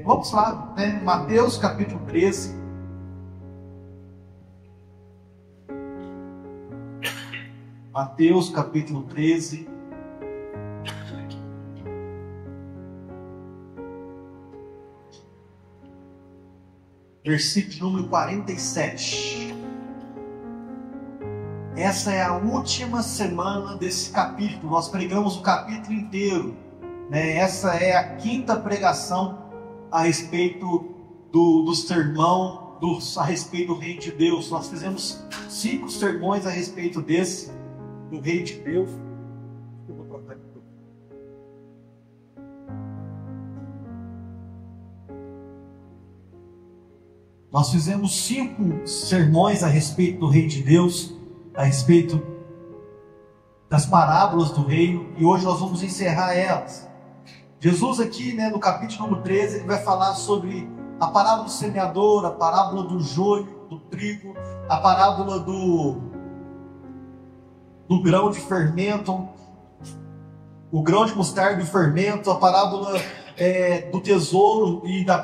Vamos lá, né? Mateus capítulo 13. Mateus capítulo 13. Versículo número 47. Essa é a última semana desse capítulo. Nós pregamos o capítulo inteiro, né? Essa é a quinta pregação a respeito do sermão a respeito do Reino de Deus. Nós fizemos 5 sermões a respeito do Reino de Deus. Nós fizemos 5 sermões a respeito do Reino de Deus, a respeito das parábolas do reino, e hoje nós vamos encerrar elas. Jesus aqui, né, no capítulo número 13, ele vai falar sobre a parábola do semeador, a parábola do joio, do trigo, a parábola do grão de fermento, o grão de mostarda e fermento, a parábola do tesouro e da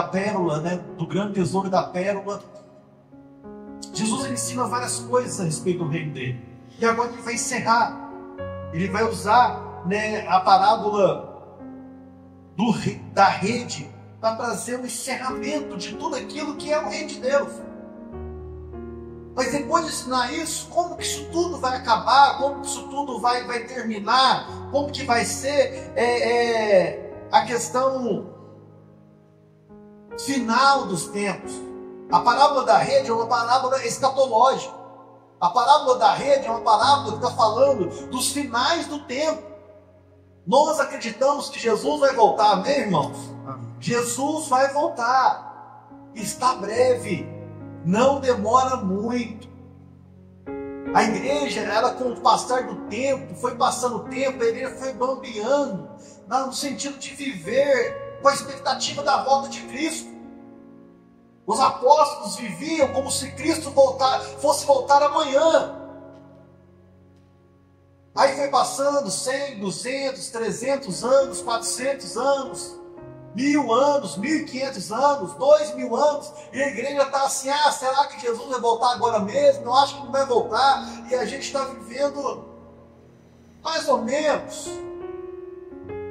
pérola, né, do grande tesouro e da pérola. Jesus ensina várias coisas a respeito do reino dele. E agora ele vai encerrar. Ele vai usar, né, a parábola da rede para trazer um encerramento de tudo aquilo que é o reino de Deus. Mas depois de ensinar isso, como que isso tudo vai acabar? Como que isso tudo vai terminar? Como que vai ser a questão final dos tempos? A parábola da rede é uma parábola escatológica. A parábola da rede é uma parábola que está falando dos finais do tempo. Nós acreditamos que Jesus vai voltar, amém, irmãos? Jesus vai voltar. Está breve. Não demora muito. A igreja, ela com o passar do tempo, foi passando o tempo, a igreja foi bambeando, no sentido de viver com a expectativa da volta de Cristo. Os apóstolos viviam como se Cristo fosse voltar amanhã. Aí foi passando 100, 200, 300 anos, 400 anos, 1000 anos, 1500 anos, 2000 anos, e a igreja está assim: será que Jesus vai voltar agora mesmo? Eu acho que não vai voltar, e a gente está vivendo mais ou menos.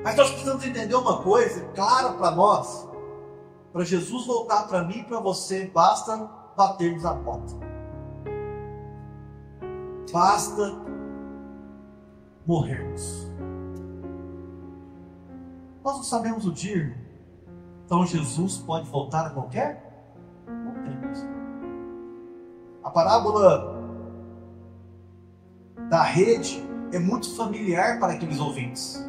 Mas nós precisamos entender uma coisa clara para nós. Para Jesus voltar para mim e para você, basta batermos a porta. Basta morrermos. Nós não sabemos o dia. Então Jesus pode voltar a qualquer momento. A parábola da rede é muito familiar para aqueles ouvintes.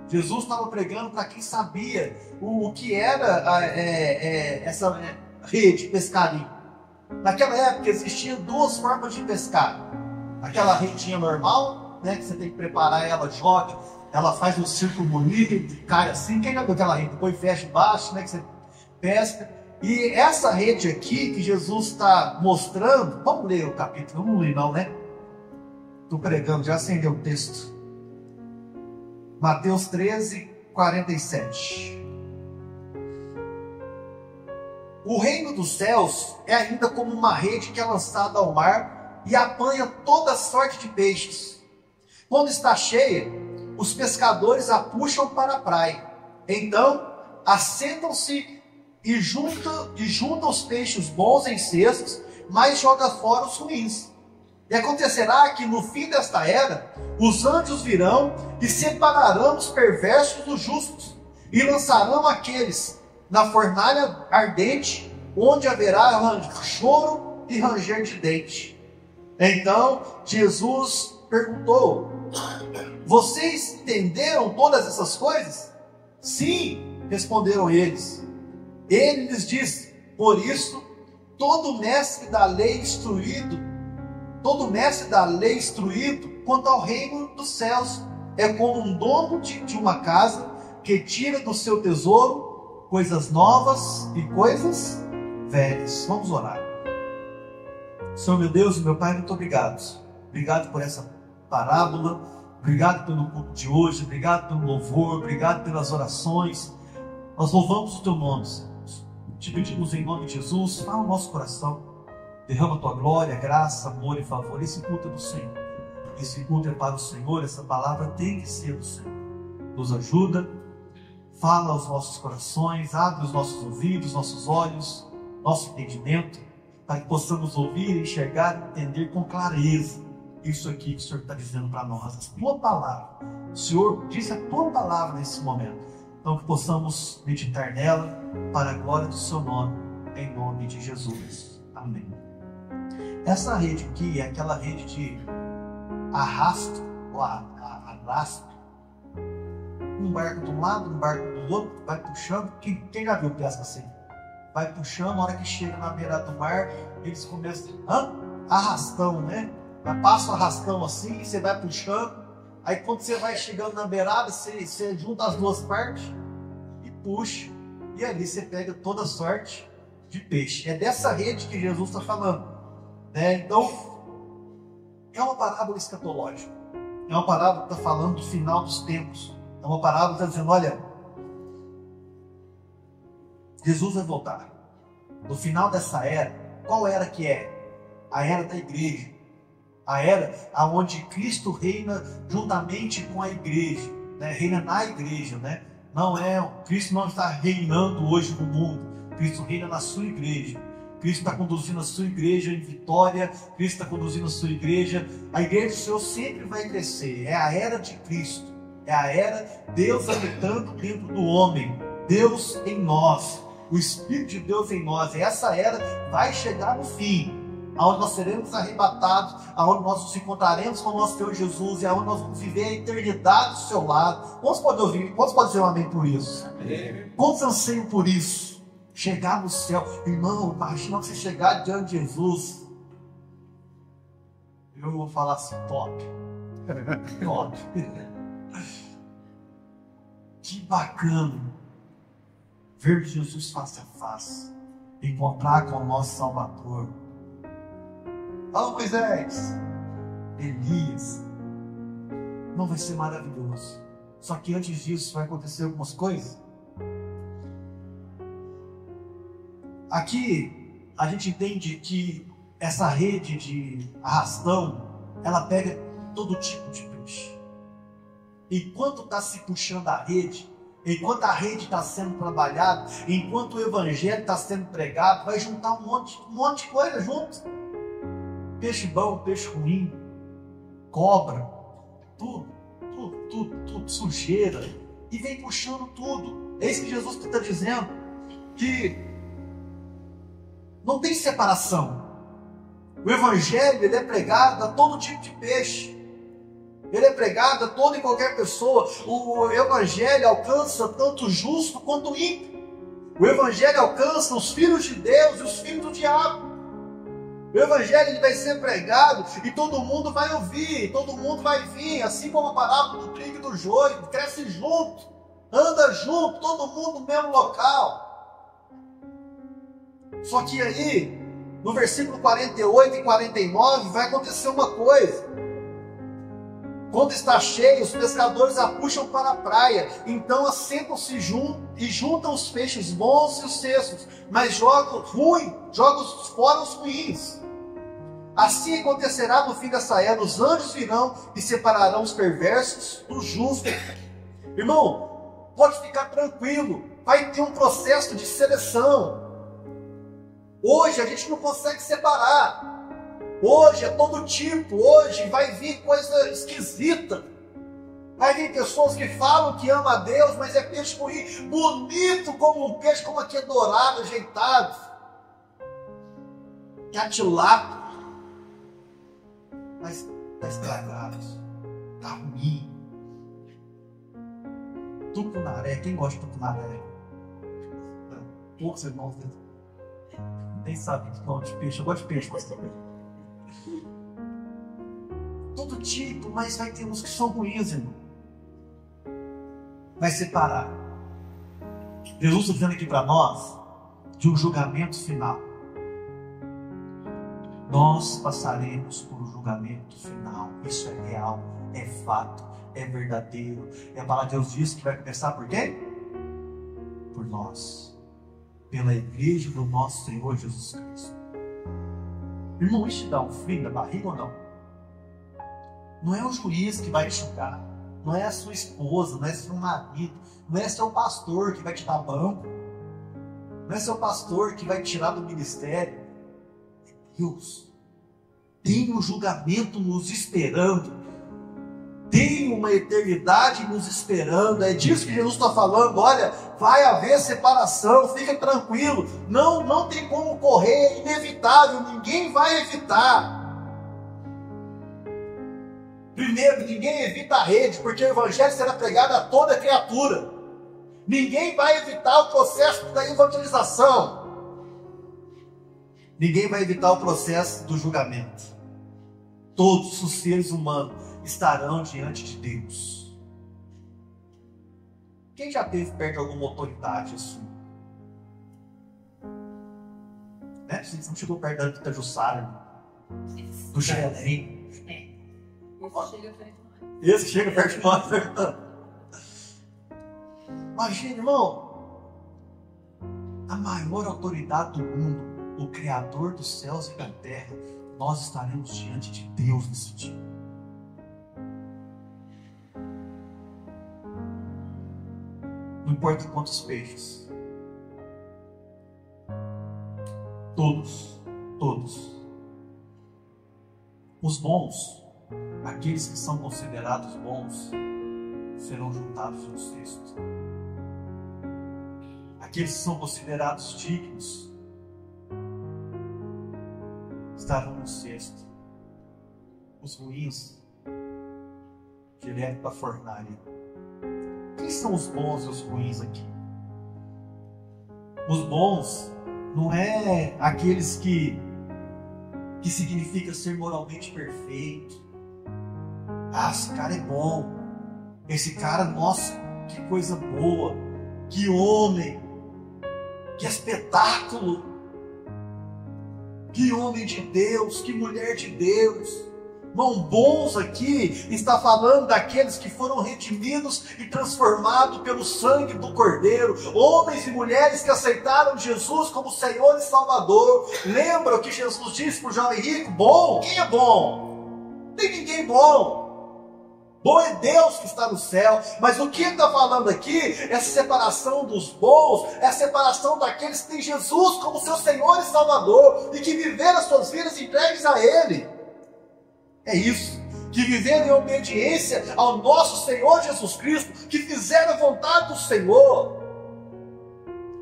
Jesus estava pregando para quem sabia o que era essa rede pescaria. Naquela época existiam 2 formas de pescar. Aquela redinha normal, né, que você tem que preparar ela, joga, ela faz um círculo bonito e cai assim. Quem lembra daquela rede? Depois fecha embaixo, né, que você pesca. E essa rede aqui que Jesus está mostrando, vamos ler o capítulo, vamos ler não, né? Estou pregando, já acendeu o texto. Mateus 13, 47. O reino dos céus é ainda como uma rede que é lançada ao mar e apanha toda sorte de peixes. Quando está cheia, os pescadores a puxam para a praia. Então, assentam-se e juntam os peixes bons em cestos, mas joga fora os ruins. E acontecerá que no fim desta era, os anjos virão e separarão os perversos dos justos, e lançarão aqueles na fornalha ardente, onde haverá choro e ranger de dente. Então Jesus perguntou: vocês entenderam todas essas coisas? Sim, responderam eles. Ele lhes disse: por isso, todo mestre da lei instruído quanto ao reino dos céus é como um dono de uma casa que tira do seu tesouro coisas novas e coisas velhas. Vamos orar. Senhor meu Deus e meu Pai, muito obrigado. Obrigado por essa parábola, obrigado pelo culto de hoje, obrigado pelo louvor, obrigado pelas orações. Nós louvamos o teu nome, Senhor. Te pedimos em nome de Jesus, fala no nosso coração. Derrama a tua glória, graça, amor e favor. Esse culto é do Senhor. Esse culto é para o Senhor. Essa palavra tem que ser do Senhor. Nos ajuda, fala aos nossos corações, abre os nossos ouvidos, nossos olhos, nosso entendimento, para que possamos ouvir, enxergar e entender com clareza isso aqui que o Senhor está dizendo para nós. A tua palavra. O Senhor disse a tua palavra nesse momento. Então que possamos meditar nela para a glória do seu nome, em nome de Jesus. Amém. Essa rede aqui é aquela rede de arrasto, ou arrasto. Um barco de um lado, um barco do outro, vai puxando. Quem já viu pesca assim? Vai puxando, na hora que chega na beira do mar, eles começam arrastão, né? Passa o arrastão assim, você vai puxando. Aí quando você vai chegando na beirada, você junta as duas partes e puxa. E ali você pega toda sorte de peixe. É dessa rede que Jesus está falando, né? Então, é uma parábola escatológica. É uma parábola que está falando do final dos tempos. É uma parábola que está dizendo, olha, Jesus vai voltar. No final dessa era, qual era que é? A era da igreja. A era onde Cristo reina juntamente com a igreja, né? Reina na igreja, né? Cristo não está reinando hoje no mundo. Cristo reina na sua igreja. Cristo está conduzindo a sua igreja em vitória. Cristo está conduzindo a sua igreja. A igreja do Senhor sempre vai crescer. É a era de Cristo. É a era Deus habitando dentro do homem. Deus em nós. O Espírito de Deus em nós. E essa era vai chegar no fim, aonde nós seremos arrebatados, aonde nós nos encontraremos com o nosso Senhor Jesus e aonde nós vamos viver a eternidade do seu lado. Quantos podem ouvir? Quantos podem dizer um amém por isso? Amém. Quantos anseiam por isso? Chegar no céu. Irmão, imagina você chegar diante de Jesus. Eu vou falar assim, top. Top. Que bacana ver Jesus face a face, encontrar com o nosso Salvador. Fala, Moisés, Elias. Não vai ser maravilhoso? Só que antes disso vai acontecer algumas coisas. Aqui a gente entende que essa rede de arrastão, ela pega todo tipo de peixe. Enquanto está se puxando a rede, enquanto a rede está sendo trabalhada, enquanto o evangelho está sendo pregado, vai juntar um monte de coisa junto. Peixe bom, peixe ruim, cobra, tudo, sujeira, e vem puxando tudo. É isso que Jesus está dizendo, que não tem separação. O evangelho, ele é pregado a todo tipo de peixe. Ele é pregado a toda e qualquer pessoa. O evangelho alcança tanto o justo quanto o ímpio. O evangelho alcança os filhos de Deus e os filhos do diabo. O evangelho, ele vai ser pregado e todo mundo vai ouvir, todo mundo vai vir, assim como a parábola do trigo e do joio, cresce junto, anda junto, todo mundo no mesmo local. Só que aí, no versículo 48 e 49, vai acontecer uma coisa. Quando está cheio, os pescadores a puxam para a praia, então assentam-se e juntam os peixes bons e os cestos, mas jogam fora os ruins. Assim acontecerá no fim dessa era, os anjos virão e separarão os perversos dos justos. Irmão, pode ficar tranquilo, vai ter um processo de seleção. Hoje a gente não consegue separar. Hoje é todo tipo, hoje vai vir coisa esquisita. Vai vir pessoas que falam que amam a Deus, mas é peixe ruim, bonito como um peixe, como aqui é dourado, ajeitado. Que é tilápia. Mas está estragado, está ruim. Tucunaré, quem gosta de tucunaré? Poucos irmãos nem sabem que gosta de peixe. Eu gosto de peixe, pastor. Todo tipo, mas vai ter uns que são ruins, irmão. Vai separar. Jesus está dizendo aqui para nós de um julgamento final. Nós passaremos por um julgamento final. Isso é real, é fato, é verdadeiro. E a palavra de Deus diz que vai começar por quê? Por nós, pela igreja do nosso Senhor Jesus Cristo. Irmão, isso te dá um frio na barriga ou não? Não é o juiz que vai te julgar, não é a sua esposa, não é seu marido, não é seu pastor que vai te dar banco, não é seu pastor que vai te tirar do ministério. É Deus. Tem um julgamento nos esperando, tem uma eternidade nos esperando. É disso que Jesus está falando. Olha, vai haver separação, fica tranquilo, não tem como correr, é inevitável, ninguém vai evitar. Primeiro, ninguém evita a rede, porque o evangelho será pregado a toda criatura. Ninguém vai evitar o processo da evangelização. Ninguém vai evitar o processo do julgamento. Todos os seres humanos estarão diante de Deus. Quem já esteve perto de alguma autoridade assim? Né? Você não chegou perto da Itajussara, do Xerém. Esse chega perto de nós. Imagina, irmão, a maior autoridade do mundo, o Criador dos céus e da terra, nós estaremos diante de Deus nesse dia. Não importa quantos peixes, todos, os bons, aqueles que são considerados bons, serão juntados no cesto. Aqueles que são considerados dignos estarão no cesto. Os ruins, direto para a fornalha. Quem são os bons e os ruins aqui? Os bons não é aqueles que significa ser moralmente perfeito. Ah, esse cara é bom. Esse cara, nossa, que coisa boa. Que homem. Que espetáculo. Que homem de Deus. Que mulher de Deus. Irmão, bons aqui está falando daqueles que foram redimidos e transformados pelo sangue do Cordeiro. Homens e mulheres que aceitaram Jesus como Senhor e Salvador. Lembra o que Jesus disse para o jovem rico? Bom? Quem é bom? Não tem ninguém bom. Bom é Deus que está no céu. Mas o que ele está falando aqui, essa separação dos bons, é a separação daqueles que têm Jesus como seu Senhor e Salvador e que viveram as suas vidas entregues a Ele. É isso, que viveram em obediência ao nosso Senhor Jesus Cristo, que fizeram a vontade do Senhor.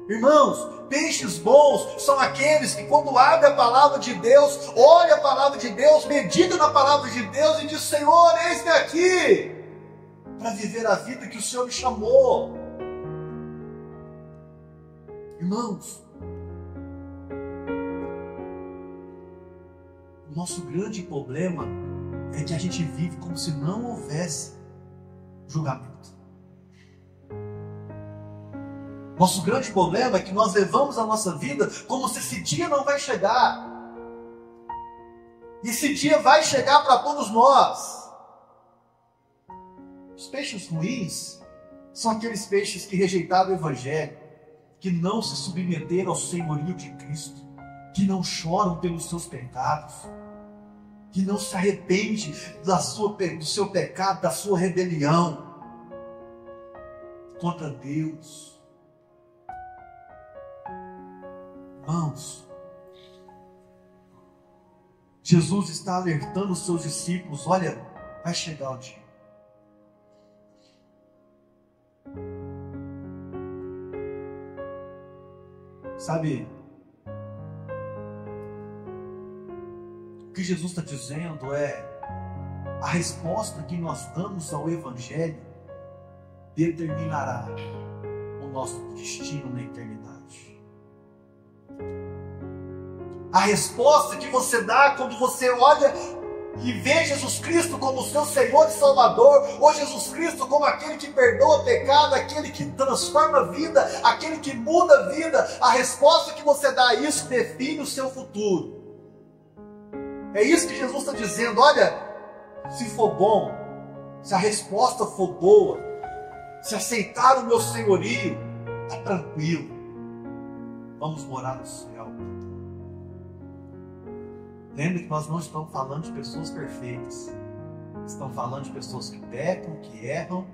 Irmãos, peixes bons são aqueles que quando abrem a palavra de Deus, olham a palavra de Deus, meditam na palavra de Deus e dizem: Senhor, eis-me aqui, para viver a vida que o Senhor me chamou. Irmãos, o nosso grande problema é que a gente vive como se não houvesse julgamento. Nosso grande problema é que nós levamos a nossa vida como se esse dia não vai chegar. E esse dia vai chegar para todos nós. Os peixes ruins são aqueles peixes que rejeitaram o Evangelho, que não se submeteram ao senhorio de Cristo, que não choram pelos seus pecados, que não se arrepende do seu pecado, da sua rebelião contra Deus. Irmãos, Jesus está alertando os seus discípulos: olha, vai chegar o dia. Sabe, o que Jesus está dizendo é: a resposta que nós damos ao Evangelho determinará o nosso destino na eternidade. A resposta que você dá quando você olha e vê Jesus Cristo como seu Senhor e Salvador, ou Jesus Cristo como aquele que perdoa o pecado, aquele que transforma a vida, aquele que muda a vida, a resposta que você dá a isso define o seu futuro. É isso que Jesus está dizendo: olha, se for bom, se a resposta for boa, se aceitar o meu senhorio, está tranquilo, vamos morar no céu. Lembre que nós não estamos falando de pessoas perfeitas, estamos falando de pessoas que pecam, que erram,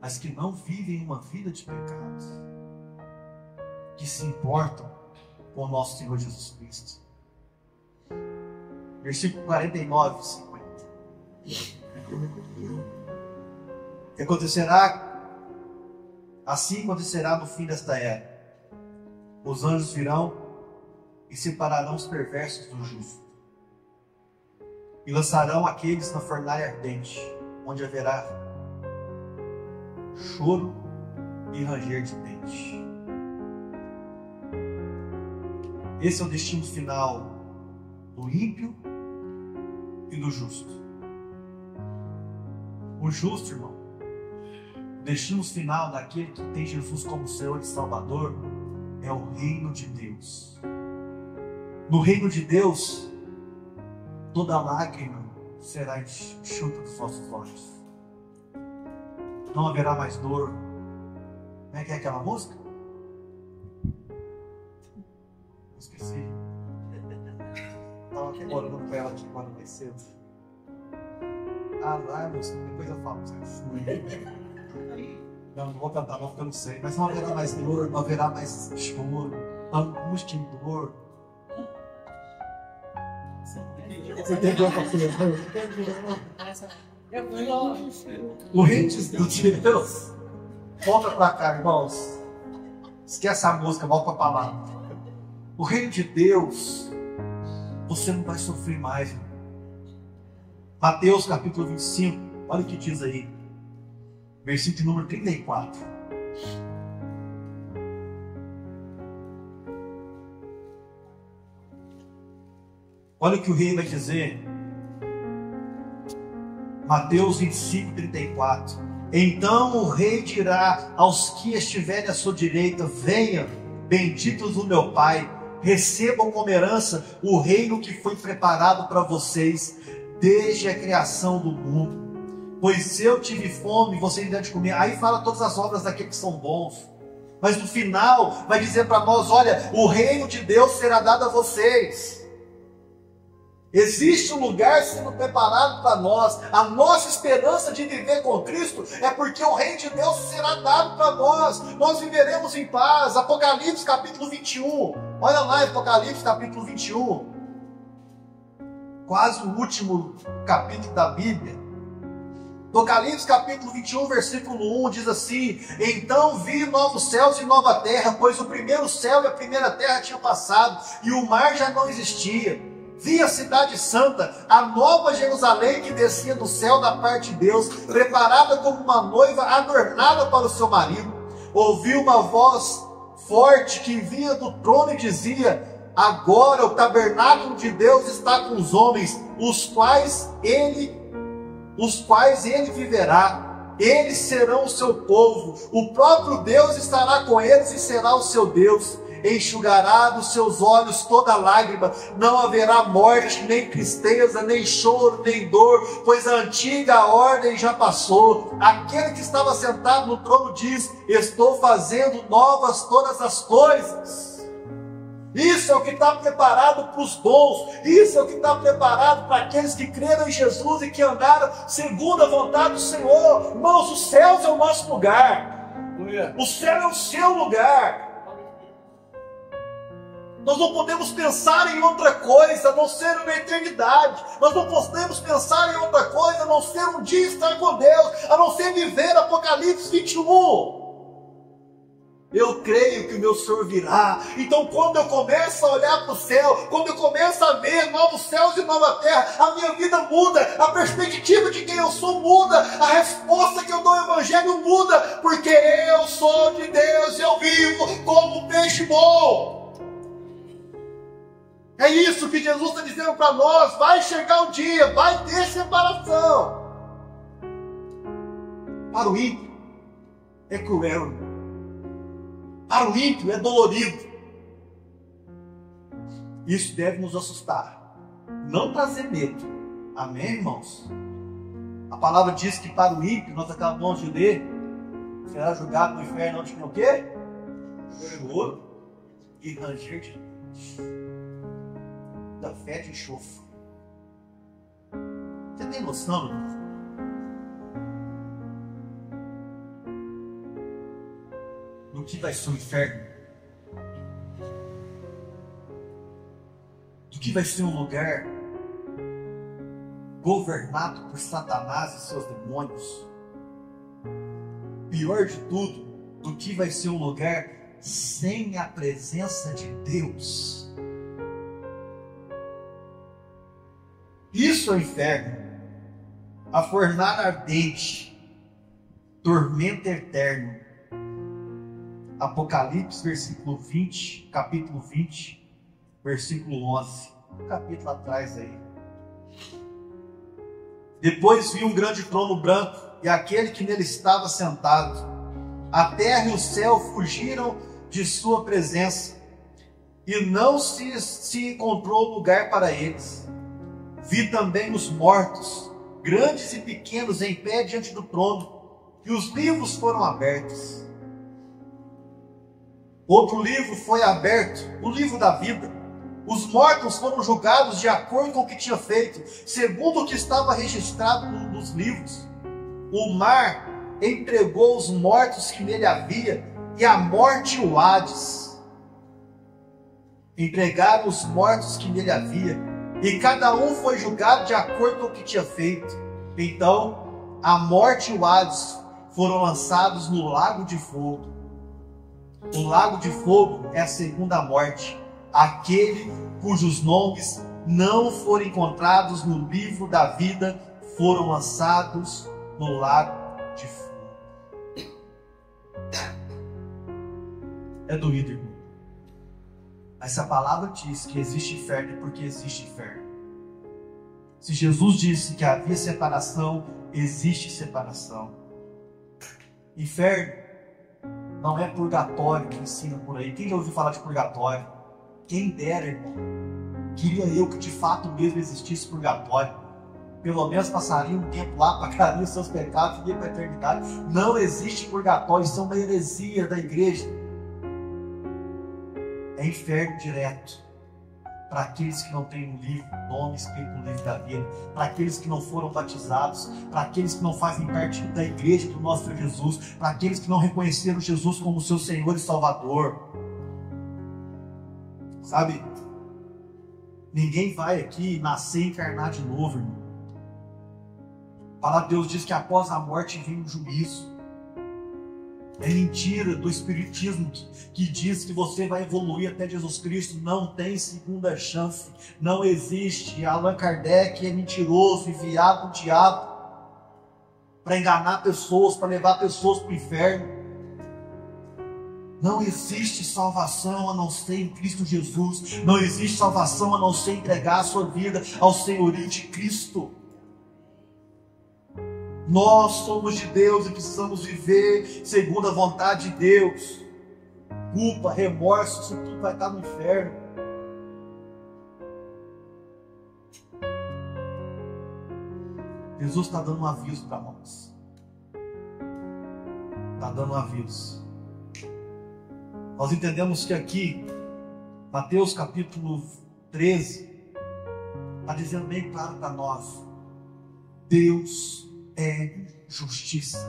mas que não vivem uma vida de pecados, que se importam com o nosso Senhor Jesus Cristo. Versículo 49 e 50. Que acontecerá, assim acontecerá no fim desta era. Os anjos virão e separarão os perversos do justo, e lançarão aqueles na fornalha ardente, onde haverá choro e ranger de dentes. Esse é o destino final do ímpio e do justo. O justo, irmão, o destino final daquele que tem Jesus como Senhor e Salvador é o reino de Deus. No reino de Deus, toda lágrima será enxuta dos vossos olhos. Não haverá mais dor. Como é que é aquela música? Esqueci. Estava aqui morando com ela aqui quando mais cedo. Ah, vai, música, depois eu falo pra vocês. Não vou cantar, não, porque eu não sei. Mas não haverá mais dor, não haverá mais choro, angústia e dor. Você entendeu a O reino de Deus. Volta pra cá, irmãos. Esquece a música, volta pra palavra. O reino de Deus, você não vai sofrer mais, irmão. Mateus capítulo 25, olha o que diz aí. Versículo número 34. Olha o que o rei vai dizer. Mateus 25, 34. Então o rei dirá aos que estiverem à sua direita: venham, benditos do meu Pai, recebam como herança o reino que foi preparado para vocês desde a criação do mundo. Pois se eu tive fome, vocês devem comer. Aí fala todas as obras daqueles que são bons. Mas no final vai dizer para nós: olha, o reino de Deus será dado a vocês. Existe um lugar sendo preparado para nós. A nossa esperança de viver com Cristo é porque o reino de Deus será dado para nós. Nós viveremos em paz. Apocalipse capítulo 21. Olha lá, Apocalipse capítulo 21. Quase o último capítulo da Bíblia. Apocalipse capítulo 21, versículo 1 diz assim: então vi novos céus e nova terra, pois o primeiro céu e a primeira terra tinham passado, e o mar já não existia. Vi a cidade santa, a nova Jerusalém, que descia do céu da parte de Deus, preparada como uma noiva adornada para o seu marido. Ouvi uma voz forte que vinha do trono e dizia: agora o tabernáculo de Deus está com os homens, os quais ele viverá. Eles serão o seu povo, o próprio Deus estará com eles e será o seu Deus. Enxugará dos seus olhos toda lágrima, não haverá morte, nem tristeza, nem choro, nem dor, pois a antiga ordem já passou. Aquele que estava sentado no trono diz: estou fazendo novas todas as coisas. Isso é o que está preparado para os bons, isso é o que está preparado para aqueles que creram em Jesus e que andaram segundo a vontade do Senhor. Irmãos, os céus é o nosso lugar, o céu é o seu lugar. Nós não podemos pensar em outra coisa a não ser na eternidade. Nós não podemos pensar em outra coisa a não ser um dia estar com Deus, a não ser viver Apocalipse 21. Eu creio que o meu Senhor virá. Então quando eu começo a olhar para o céu, quando eu começo a ver novos céus e nova terra, a minha vida muda, a perspectiva de quem eu sou muda, a resposta que eu dou ao Evangelho muda, porque eu sou de Deus, eu vivo como um peixe bom. É isso que Jesus está dizendo para nós. Vai chegar um dia, vai ter separação. Para o ímpio é cruel, para o ímpio é dolorido. Isso deve nos assustar, não trazer medo. Amém, irmãos? A palavra diz que para o ímpio, nós acabamos de ler, será julgado no inferno onde tem o quê? choro e ranger de dentes, da fé de enxofre. Você tem noção, irmão? Do que vai ser o inferno? Do que vai ser um lugar governado por Satanás e seus demônios? Pior de tudo, do que vai ser um lugar sem a presença de Deus? Isso é o inferno, a fornalha ardente, tormento eterno. Apocalipse, versículo 20, capítulo 20, versículo 11, um capítulo atrás aí. Depois vi um grande trono branco e aquele que nele estava sentado. A terra e o céu fugiram de sua presença e não se encontrou lugar para eles. Vi também os mortos, grandes e pequenos, em pé diante do trono, e os livros foram abertos. Outro livro foi aberto, o livro da vida. Os mortos foram julgados de acordo com o que tinha feito, segundo o que estava registrado nos livros. O mar entregou os mortos que nele havia, e a morte e o Hades entregaram os mortos que nele havia, e cada um foi julgado de acordo com o que tinha feito. Então a morte e o Hades foram lançados no lago de fogo. O lago de fogo é a segunda morte, aquele cujos nomes não foram encontrados no livro da vida foram lançados no lago de fogo. É doído, irmão. Mas se a palavra diz que existe inferno, é porque existe inferno. Se Jesus disse que havia separação, existe separação. Inferno não é purgatório que ensina por aí. Quem já ouviu falar de purgatório? Quem dera, irmão. Queria eu que de fato mesmo existisse purgatório. Pelo menos passaria um tempo lá, pagaria os seus pecados e ia para a eternidade. Não existe purgatório, isso é uma heresia da igreja. É inferno direto. Para aqueles que não têm um livro, nome escrito no livro da vida, para aqueles que não foram batizados, para aqueles que não fazem parte da igreja do nosso Senhor Jesus, para aqueles que não reconheceram Jesus como seu Senhor e Salvador. Sabe, ninguém vai aqui nascer e encarnar de novo, irmão. A palavra de Deus diz que após a morte vem um juízo. É mentira do espiritismo que diz que você vai evoluir até Jesus Cristo. Não tem segunda chance. Não existe. Allan Kardec é mentiroso, enviado do diabo para enganar pessoas, para levar pessoas para o inferno. Não existe salvação a não ser em Cristo Jesus. Não existe salvação a não ser entregar a sua vida ao senhorio de Cristo. Nós somos de Deus e precisamos viver segundo a vontade de Deus. Culpa, remorso, isso tudo vai estar no inferno. Jesus está dando um aviso para nós. Está dando um aviso. Nós entendemos que aqui, Mateus capítulo 13, está dizendo bem claro para nós: Deus é justiça.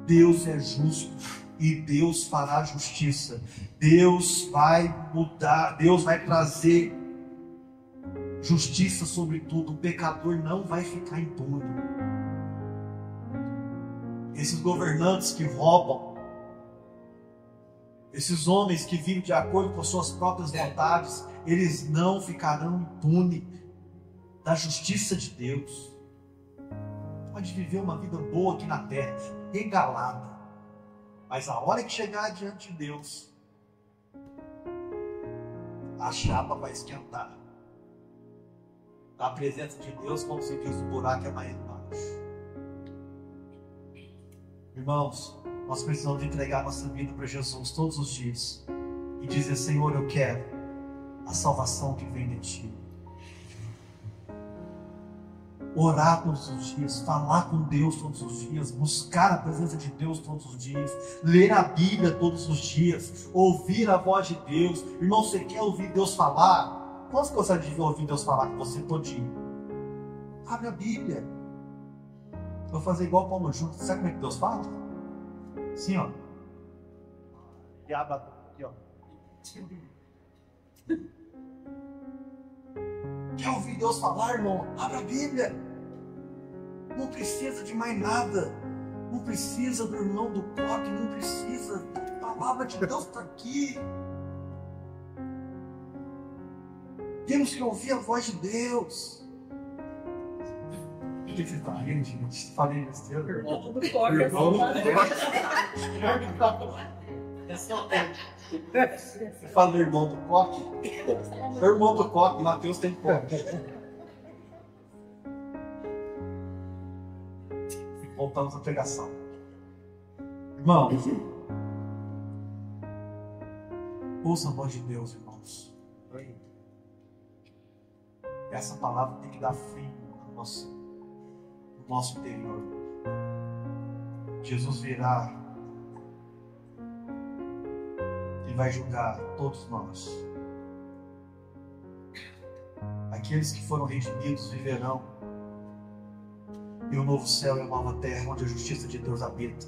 Deus é justo e Deus fará justiça. Deus vai mudar, Deus vai trazer justiça sobre tudo. O pecador não vai ficar impune. Esses governantes que roubam, esses homens que vivem de acordo com as suas próprias vontades, eles não ficarão impunes da justiça de Deus. Pode viver uma vida boa aqui na terra, regalada, mas a hora que chegar diante de Deus, a chapa vai esquentar. Na presença de Deus, como se diz, o buraco é mais embaixo. Irmãos, nós precisamos entregar nossa vida para Jesus todos os dias e dizer: Senhor, eu quero a salvação que vem de Ti. orar todos os dias, falar com Deus todos os dias, buscar a presença de Deus todos os dias, ler a Bíblia todos os dias, ouvir a voz de Deus. Irmão, você quer ouvir Deus falar? Quantos gostam de ouvir Deus falar com você todinho? Abre a Bíblia. Vou fazer igual o Paulo Júnior. Sabe como é que Deus fala? Assim, ó. E abre aqui, ó. Quer ouvir Deus falar, irmão? Abra a Bíblia. Não precisa de mais nada. Não precisa do irmão do coque. Não precisa. A palavra de Deus está aqui. Temos que ouvir a voz de Deus. O que você está rindo, gente? Falei besteira. Irmão do coque. Irmão do Você fala do irmão do coque? O irmão do coque, Mateus tem coque. Voltamos à pregação. Irmãos, ouça a voz de Deus, irmãos. Essa palavra tem que dar fim no nosso interior. Jesus virá e vai julgar todos nós. Aqueles que foram redimidos viverão e o novo céu e a nova terra, onde a justiça de Deus habita,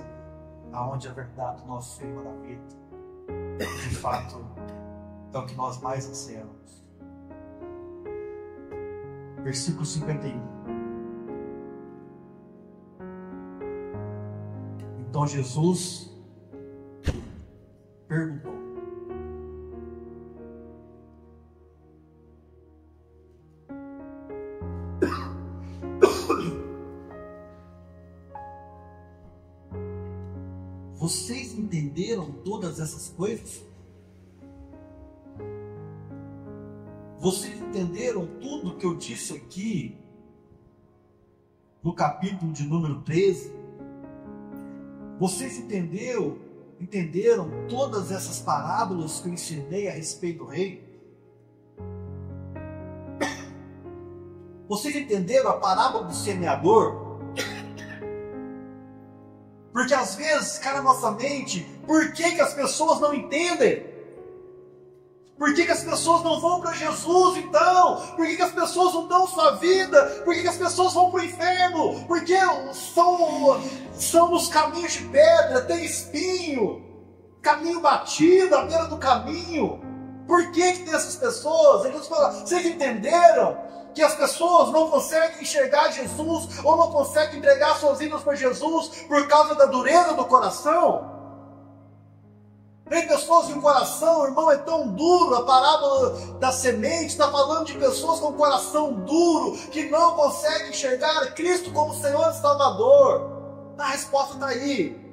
aonde a verdade do nosso Senhor habita. De fato, é o que nós mais ansiamos. Versículo 51. Então Jesus perguntou: vocês entenderam todas essas coisas? Vocês entenderam tudo que eu disse aqui no capítulo de número 13? Vocês entenderam todas essas parábolas que eu ensinei a respeito do rei? Vocês entenderam a parábola do semeador? Porque às vezes, cara, na nossa mente, por que as pessoas não entendem? Por que as pessoas não vão para Jesus então? Por que as pessoas não dão sua vida? Por que as pessoas vão para o inferno? Porque são os caminhos de pedra, tem espinho, caminho batido à beira do caminho. Por que tem essas pessoas? Vocês entenderam que as pessoas não conseguem enxergar Jesus ou não conseguem entregar suas vidas para Jesus por causa da dureza do coração? Tem pessoas com o coração, irmão, é tão duro. A parábola da semente está falando de pessoas com o coração duro, que não conseguem enxergar Cristo como Senhor e Salvador. A resposta está aí.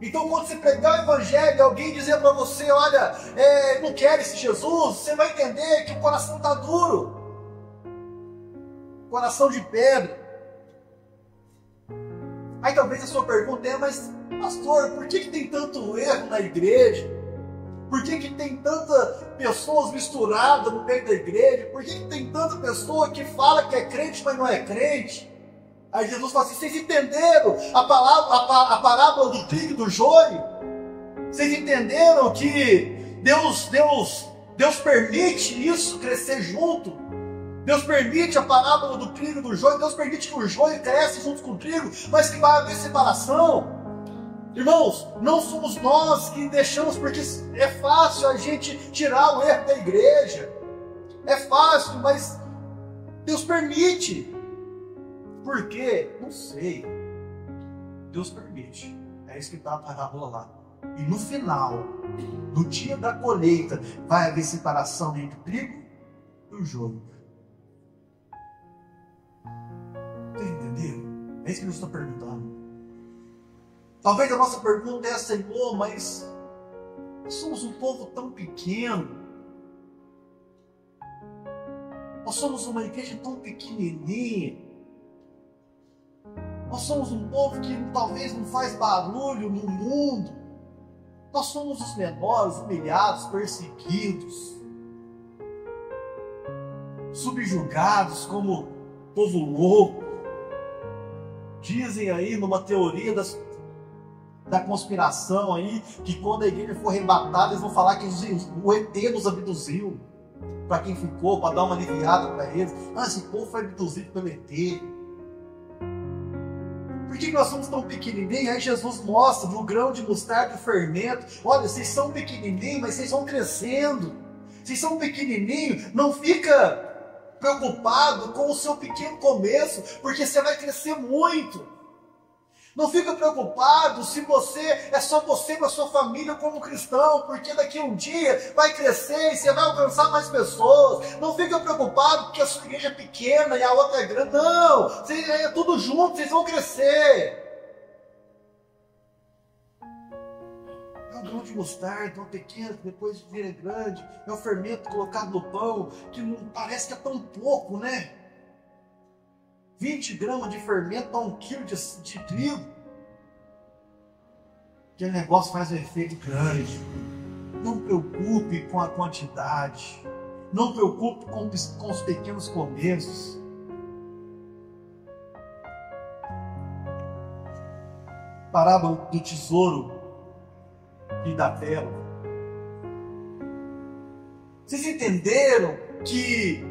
Então, quando você pregar o Evangelho, alguém dizer para você: olha, não quer esse Jesus, você vai entender que o coração está duro. Coração de pedra. Aí talvez a sua pergunta é: mas pastor, por que tem tanto erro na igreja? Por que tem tantas pessoas misturadas no meio da igreja? Por que tem tanta pessoa que fala que é crente, mas não é crente? Aí Jesus fala assim: vocês entenderam a parábola do trigo e do joio? Vocês entenderam que Deus permite isso crescer junto? Deus permite a parábola do trigo e do joio. Deus permite que o joio cresça junto com o trigo, mas que vai haver separação. Irmãos, não somos nós que deixamos, porque é fácil a gente tirar o erro da igreja. É fácil, mas Deus permite. Por quê? Não sei. Deus permite. É isso que está a parábola lá. E no final, no dia da colheita, vai haver separação entre o trigo e o joio. Você entendeu? É isso que Deus está perguntando. Talvez a nossa pergunta é: Senhor, mas nós somos um povo tão pequeno. Nós somos uma igreja tão pequenininha. Nós somos um povo que talvez não faz barulho no mundo. Nós somos os menores, humilhados, perseguidos, subjugados como Povo louco. Dizem aí numa teoria da conspiração aí, que quando a igreja for arrebatada, eles vão falar que o ET nos abduziu. Para quem ficou, para dar uma aliviada para eles. Esse povo foi abduzido pelo ET. Por que nós somos tão pequenininhos? Aí Jesus mostra no grão de mostarda e fermento. Olha, vocês são pequenininhos, mas vocês vão crescendo. Vocês são pequenininhos, não fica preocupado com o seu pequeno começo, porque você vai crescer muito. Não fica preocupado se é só você com a sua família como cristão, porque daqui a um dia vai crescer e você vai alcançar mais pessoas. Não fica preocupado porque a sua igreja é pequena e a outra é grande. Não, é tudo junto, vocês vão crescer. É um grão de mostarda, uma pequena, que depois vira grande. É o fermento colocado no pão, que não parece que é tão pouco, né? 20 gramas de fermento a 1 quilo de trigo. Aquele negócio faz um efeito grande. Não preocupe com a quantidade. Não preocupe com os pequenos começos. Parábola do tesouro e da tela. Vocês entenderam que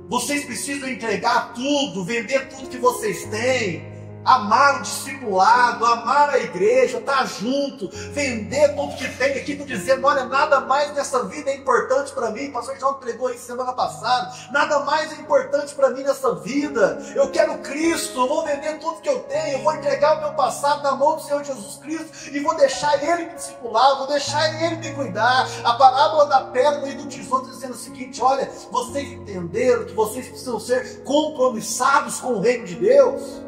vocês precisam entregar tudo, vender tudo que vocês têm, amar o discipulado, amar a igreja, estar junto, vender tudo que tem. Aqui estou dizendo, olha, nada mais nessa vida é importante para mim. O pastor João pregou isso semana passada. Nada mais é importante para mim nessa vida. Eu quero Cristo, eu vou vender tudo que eu tenho, eu vou entregar o meu passado na mão do Senhor Jesus Cristo e vou deixar Ele me discipular, vou deixar Ele me cuidar. A parábola da pérola e do tesouro está dizendo o seguinte: olha, vocês entenderam que vocês precisam ser compromissados com o reino de Deus?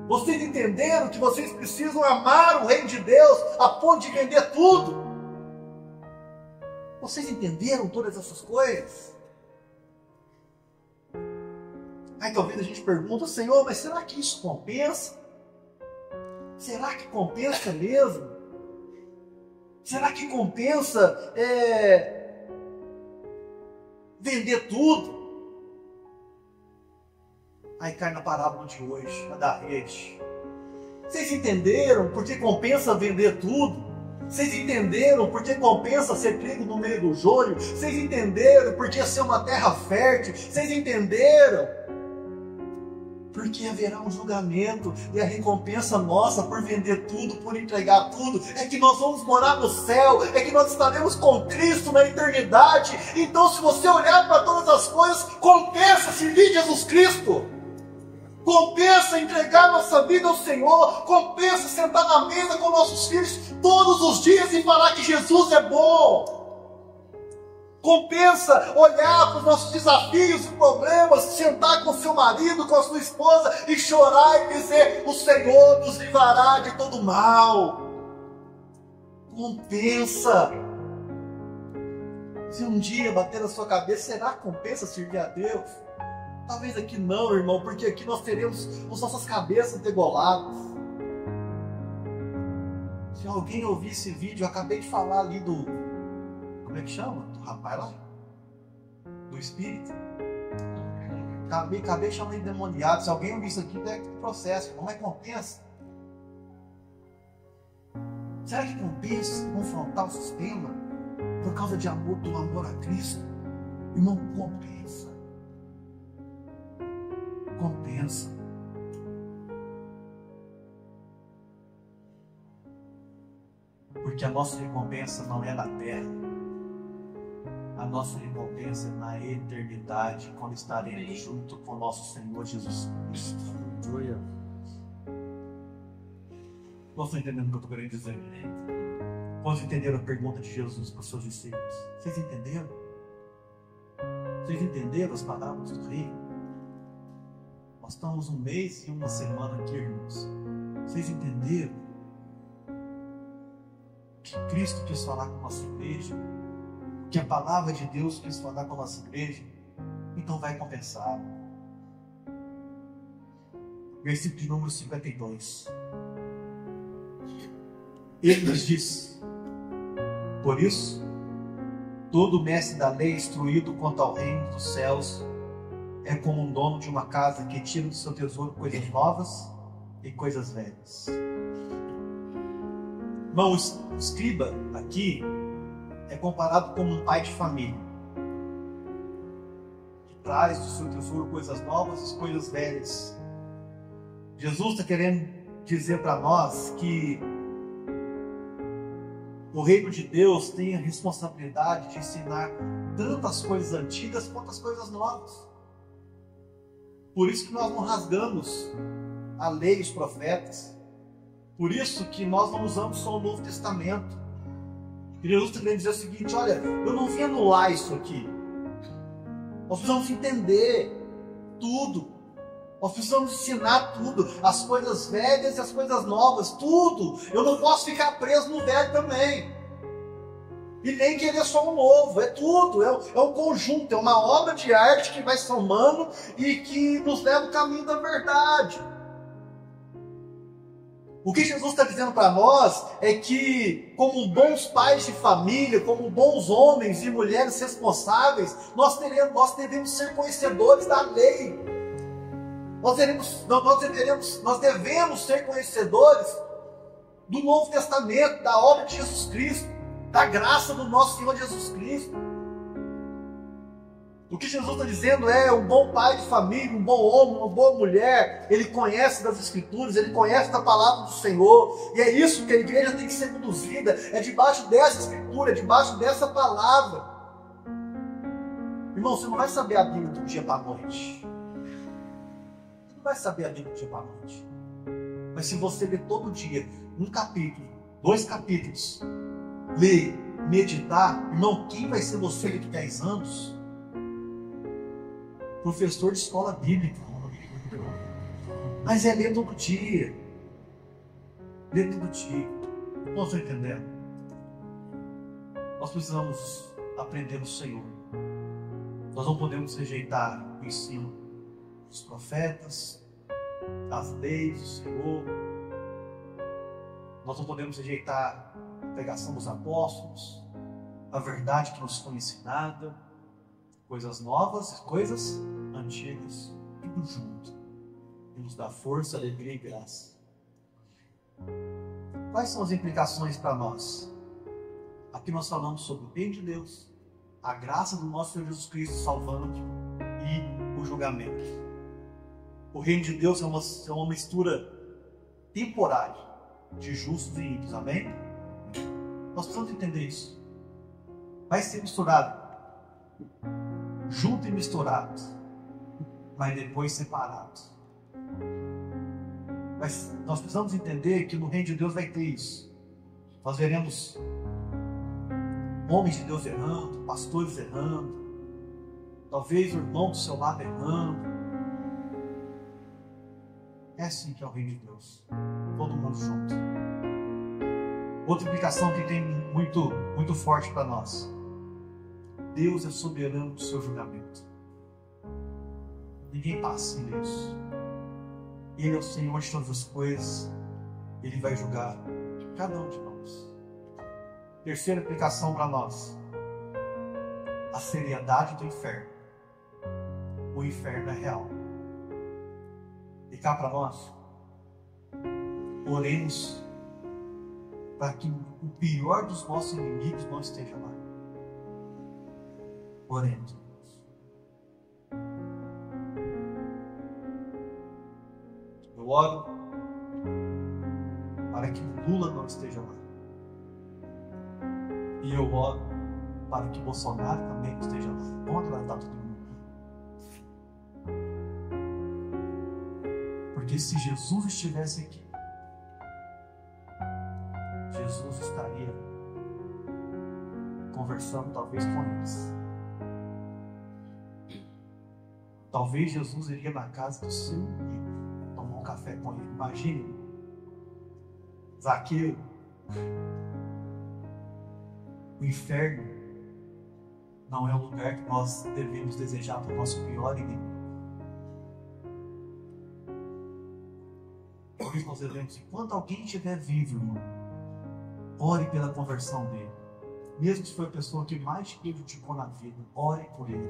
Vocês entenderam que vocês precisam amar o reino de Deus a ponto de vender tudo? Vocês entenderam todas essas coisas? Aí talvez a gente pergunta: Senhor, mas será que isso compensa? Será que compensa mesmo? Será que compensa vender tudo? Aí cai na parábola de hoje, a da rede. Vocês entenderam por que compensa vender tudo? Vocês entenderam por que compensa ser trigo no meio do joio? Vocês entenderam por que ser uma terra fértil? Vocês entenderam? Porque haverá um julgamento e a recompensa nossa por vender tudo, por entregar tudo, é que nós vamos morar no céu, é que nós estaremos com Cristo na eternidade. Então, se você olhar para todas as coisas, compensa servir Jesus Cristo. Compensa entregar nossa vida ao Senhor. Compensa sentar na mesa com nossos filhos todos os dias e falar que Jesus é bom. Compensa olhar para os nossos desafios e problemas, sentar com seu marido, com a sua esposa e chorar e dizer: o Senhor nos livrará de todo mal. Compensa. Se um dia bater na sua cabeça, será que compensa servir a Deus? Talvez aqui não, irmão, porque aqui nós teremos as nossas cabeças degoladas. Se alguém ouvir esse vídeo, eu acabei de falar ali do... Como é que chama? Do rapaz lá? Do espírito? Acabei de chamar de endemoniado. Se alguém ouvir isso aqui, deve ter processo. Não é compensa? Será que compensa confrontar o sistema por causa de amor, do amor a Cristo? Irmão, compensa. Compensa. Porque a nossa recompensa não é na terra. A nossa recompensa é na eternidade, quando estaremos junto com nosso Senhor Jesus Cristo. Aleluia. Nós estamos entendendo o que eu estou querendo dizer? Quantos entenderam a pergunta de Jesus para os seus discípulos? Vocês entenderam? Vocês entenderam as palavras do rei? Nós estamos um mês e uma semana aqui, irmãos. Vocês entenderam que Cristo quis falar com a nossa igreja? Que a palavra de Deus quis falar com a nossa igreja? Então vai compensar. Versículo de número 52. Ele nos diz: por isso, todo mestre da lei instruído quanto ao reino dos céus é como um dono de uma casa que tira do seu tesouro coisas novas e coisas velhas. Irmão, o escriba aqui é comparado como um pai de família, que traz do seu tesouro coisas novas e coisas velhas. Jesus está querendo dizer para nós que o reino de Deus tem a responsabilidade de ensinar tanto as coisas antigas quanto as coisas novas. Por isso que nós não rasgamos a lei e os profetas. Por isso que nós não usamos só o Novo Testamento. E Jesus está querendo dizer o seguinte: olha, eu não vim anular isso aqui. Nós precisamos entender tudo. Nós precisamos ensinar tudo. As coisas velhas e as coisas novas. Tudo. Eu não posso ficar preso no velho também. E nem querer só o novo. É tudo. É um conjunto. É uma obra de arte que vai somando e que nos leva ao caminho da verdade. O que Jesus está dizendo para nós é que, como bons pais de família, como bons homens e mulheres responsáveis, nós devemos ser conhecedores da lei. Nós devemos ser conhecedores do Novo Testamento, da obra de Jesus Cristo, da graça do nosso Senhor Jesus Cristo. O que Jesus está dizendo é: um bom pai de família, um bom homem, uma boa mulher, ele conhece das Escrituras, ele conhece da palavra do Senhor, e é isso que a igreja tem que ser conduzida, é debaixo dessa Escritura, é debaixo dessa palavra. Irmão, você não vai saber a Bíblia do dia para a noite. Você não vai saber a Bíblia do dia para a noite. Mas se você ler todo dia, um capítulo, 2 capítulos, ler, meditar, irmão, quem vai ser você daqui a 10 anos? Professor de escola bíblica. Mas é ler todo dia. Ler todo dia. Não estou entendendo. Nós precisamos aprender do Senhor. Nós não podemos rejeitar o ensino dos profetas, das leis do Senhor. Nós não podemos rejeitar a pregação dos apóstolos, a verdade que nos foi ensinada, coisas novas e coisas antigas, tudo junto, e nos dá força, alegria e graça. Quais são as implicações para nós? Aqui nós falamos sobre o reino de Deus, a graça do nosso Senhor Jesus Cristo salvando e o julgamento. O reino de Deus é uma mistura temporária de justos e ímpios, amém? Nós precisamos entender isso. Vai ser misturado, junto e misturado, mas depois separado. Mas nós precisamos entender que no reino de Deus vai ter isso. Nós veremos homens de Deus errando, pastores errando, talvez o irmão do seu lado errando. É assim que é o reino de Deus, todo mundo junto. Outra implicação que tem muito forte para nós: Deus é soberano do seu julgamento. Ninguém passa sem Deus. Ele é o Senhor de todas as coisas. Ele vai julgar cada um de nós. Terceira aplicação para nós: a seriedade do inferno. O inferno é real. E cá para nós, oremos para que o pior dos nossos inimigos não esteja lá. Oremos, irmãos. Eu oro para que o Lula não esteja lá. E eu oro para que Bolsonaro também não esteja lá. Vamos agradar todo mundo. Porque se Jesus estivesse aqui, Jesus estaria conversando talvez com eles. Talvez Jesus iria na casa do seu amigo tomar um café com ele. Imagine Zaqueu. O inferno não é um lugar que nós devemos desejar para o nosso pior inimigo. Por isso nós devemos, enquanto alguém estiver vivo, irmão, ore pela conversão dele. Mesmo se for a pessoa que mais te prejudicou na vida, ore por ele.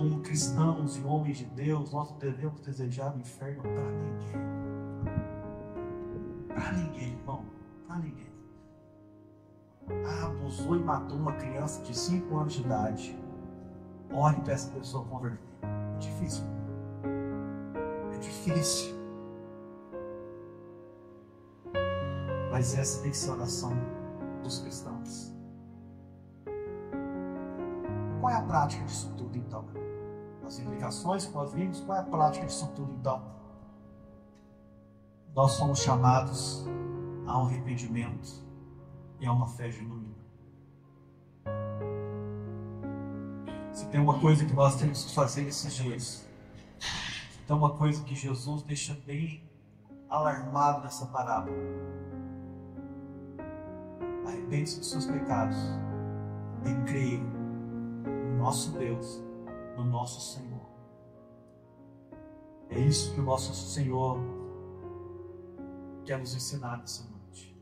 como cristãos e homens de Deus, nós não devemos desejar o inferno para ninguém. Para ninguém, irmão. Para ninguém. Abusou e matou uma criança de 5 anos de idade. Ore para essa pessoa converter. É difícil. É difícil. Mas essa tem que ser a oração dos cristãos. Qual é a prática disso tudo então? As implicações que nós vimos, qual é a prática disso tudo então? Nós somos chamados a um arrependimento e a uma fé genuína. Se tem uma coisa que nós temos que fazer nesses dias, se tem uma coisa que Jesus deixa bem alarmado nessa parábola: arrepende-se dos seus pecados e creia no nosso Deus, no nosso Senhor. É isso que o nosso Senhor quer nos ensinar nessa noite.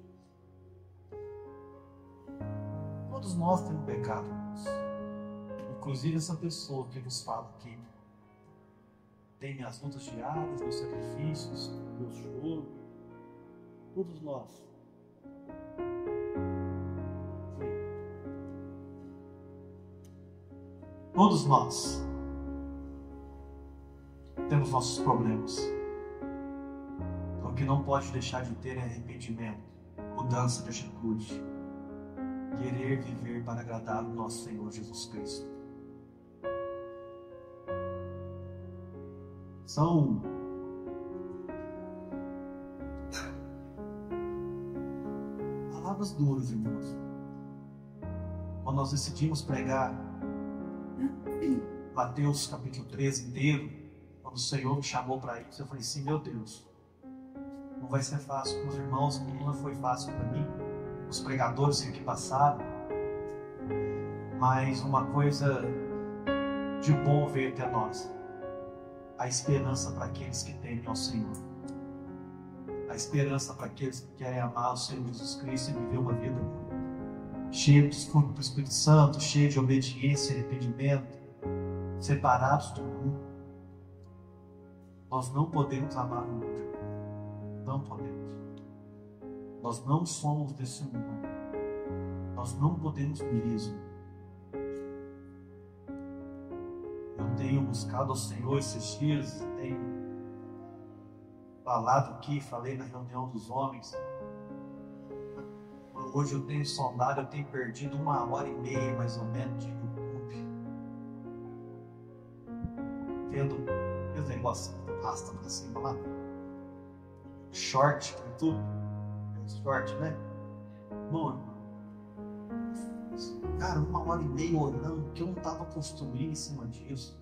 Todos nós temos pecado, irmãos. Inclusive essa pessoa que vos fala aqui. Tem minhas lutas diárias, meus sacrifícios, meu choro. Todos nós. Todos nós temos nossos problemas. O que não pode deixar de ter é arrependimento, mudança de atitude, querer viver para agradar o nosso Senhor Jesus Cristo. São palavras duras, irmãos. Quando nós decidimos pregar Mateus capítulo 13 inteiro, quando o Senhor me chamou para isso, eu falei assim: meu Deus, não vai ser fácil para os irmãos, como não foi fácil para mim, os pregadores que aqui passaram, mas uma coisa de bom veio até nós: a esperança para aqueles que temem ao Senhor, a esperança para aqueles que querem amar o Senhor Jesus Cristo e viver uma vida cheia de fruto do Espírito Santo, cheia de obediência e arrependimento, separados do mundo. Nós não podemos amar o mundo. Não podemos. Nós não somos desse mundo. Nós não podemos unir isso. Eu tenho buscado ao Senhor esses dias, tenho falado aqui, falei na reunião dos homens. Hoje eu tenho sondado, eu tenho perdido 1h30 mais ou menos de YouTube, vendo meus negócios que arrastam para cima lá, short no YouTube, short, né? Mano, cara, 1h30 orando, que eu não estava construindo em cima disso.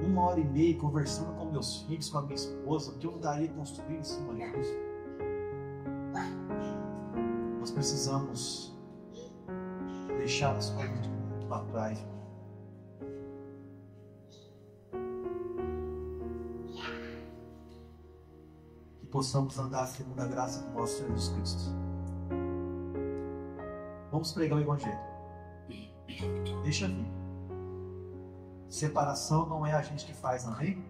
1h30 conversando com meus filhos, com a minha esposa, que eu não daria construir em cima disso. Nós precisamos deixar as coisas do mundo para trás. Que possamos andar segundo a graça do nosso Senhor Jesus Cristo. Vamos pregar o Evangelho. Deixa vir. Separação não é a gente que faz, amém?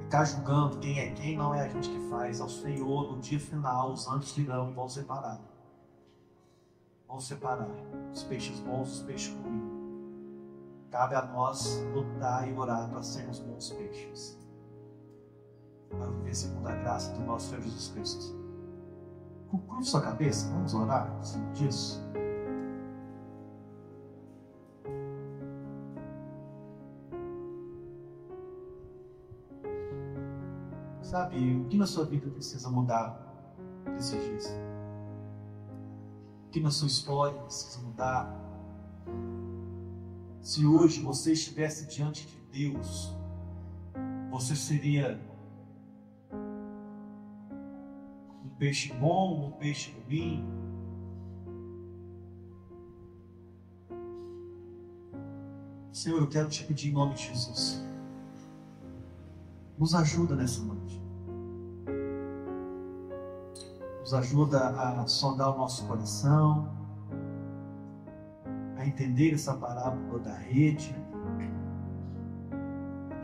Ficar julgando quem é quem não é a gente que faz. Ao Senhor, no dia final, os anjos virão e vão separar. Vão separar os peixes bons dos peixes ruins. Cabe a nós lutar e orar para sermos bons peixes, para viver segundo a graça do nosso Senhor Jesus Cristo. Curva sua cabeça, vamos orar em cima disso. Sabe, o que na sua vida precisa mudar nesses dias? O que na sua história precisa mudar? Se hoje você estivesse diante de Deus, você seria um peixe bom, um peixe ruim? Senhor, eu quero te pedir em nome de Jesus, nos ajuda nessa noite. Nos ajuda a sondar o nosso coração, a entender essa parábola da rede,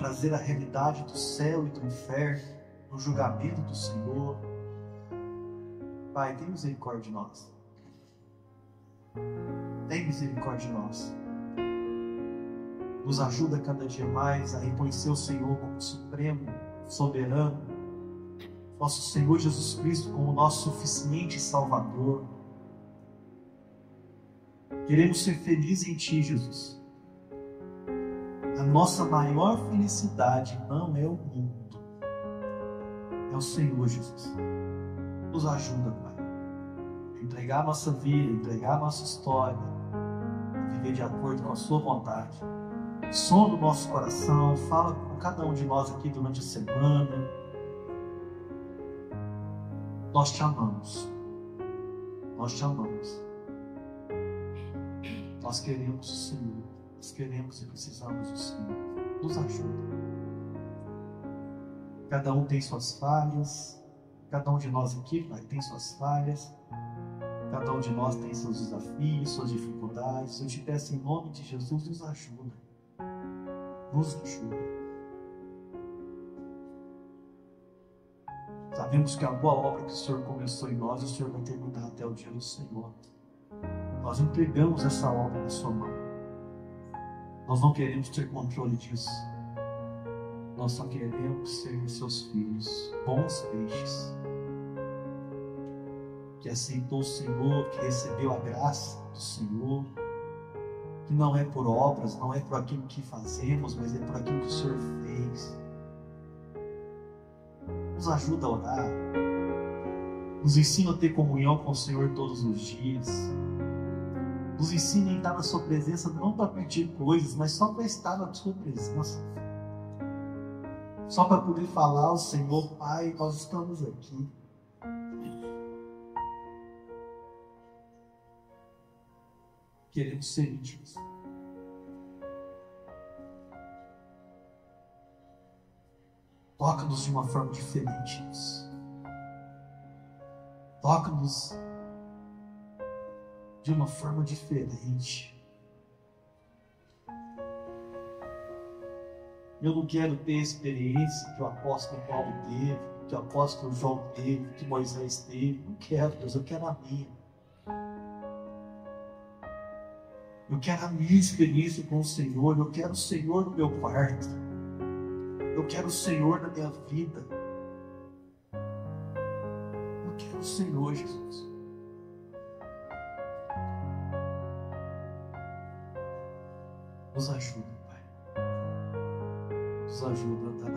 trazer a realidade do céu e do inferno, no julgamento do Senhor. Pai, tem misericórdia de nós. Tem misericórdia de nós. Nos ajuda cada dia mais a reconhecer o Senhor como supremo, soberano, nosso Senhor Jesus Cristo como nosso suficiente Salvador. Queremos ser felizes em Ti, Jesus. A nossa maior felicidade não é o mundo, é o Senhor Jesus. Nos ajuda, Pai, a entregar a nossa vida, entregar a nossa história, a viver de acordo com a Sua vontade. Sonda o nosso coração, fala com cada um de nós aqui durante a semana. Nós Te amamos. Nós Te amamos. Nós queremos o Senhor. Nós queremos e precisamos do Senhor. Nos ajuda. Cada um tem suas falhas. Cada um de nós aqui, Pai, tem suas falhas. Cada um de nós tem seus desafios, suas dificuldades. Eu Te peço em nome de Jesus, nos ajuda. Nos ajuda. Sabemos que a boa obra que o Senhor começou em nós, o Senhor vai terminar até o dia do Senhor. Nós entregamos essa obra na Sua mão. Nós não queremos ter controle disso. Nós só queremos ser Seus filhos, bons peixes, que aceitou o Senhor, que recebeu a graça do Senhor, que não é por obras, não é por aquilo que fazemos, mas é por aquilo que o Senhor fez. Nos ajuda a orar, nos ensina a ter comunhão com o Senhor todos os dias, nos ensina a estar na Sua presença, não para pedir coisas, mas só para estar na Sua presença, só para poder falar ao Senhor: Pai, nós estamos aqui. Queremos ser íntimos. Toca-nos de uma forma diferente. Toca-nos de uma forma diferente. Eu não quero ter a experiência que o apóstolo Paulo teve, que o apóstolo João teve, que Moisés teve. Não quero, Deus, eu quero a minha. Eu quero a minha experiência com o Senhor. Eu quero o Senhor no meu quarto. Eu quero o Senhor na minha vida. Eu quero o Senhor, Jesus. Nos ajuda, Pai. Nos ajuda a andar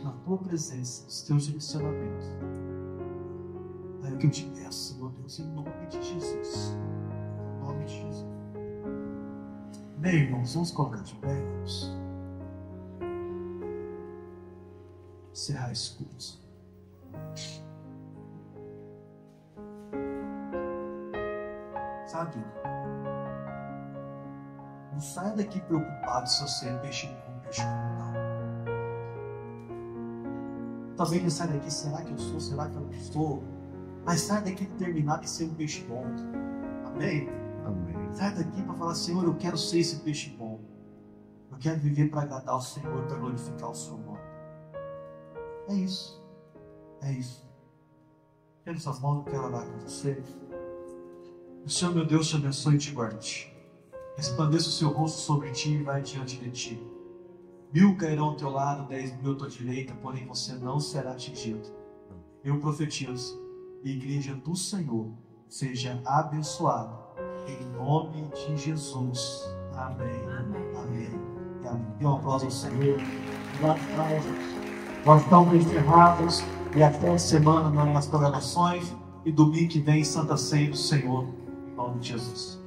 na Tua presença, nos Teus direcionamentos. É o que eu te peço, meu Deus, em nome de Jesus. Em nome de Jesus. Bem, irmãos, vamos colocar de pé, irmãos. Encerrar esse culto. Sabe? Não saia daqui preocupado se você é peixe bom, peixe bom. Talvez não saia daqui, será que eu sou, será que eu não sou? Mas saia daqui determinado em ser um peixe bom. Amém? Amém. Sai daqui para falar: Senhor, eu quero ser esse peixe bom. Eu quero viver para agradar o Senhor, para glorificar o Seu nome. É isso. É isso. Quero suas mãos, eu quero orar com você. O Senhor, meu Deus, te abençoe e te guarde. Resplandeça o seu rosto sobre ti e vai diante de ti. 1000 cairão ao teu lado, 10.000 à tua direita, porém você não será atingido. Eu profetizo, a igreja do Senhor seja abençoada. Em nome de Jesus. Amém. Amém. Amém. E amém. Dê um aplauso ao Senhor. Nós estamos encerrados e até a semana nas programações. E domingo que vem, Santa Ceia do Senhor. Em nome de Jesus.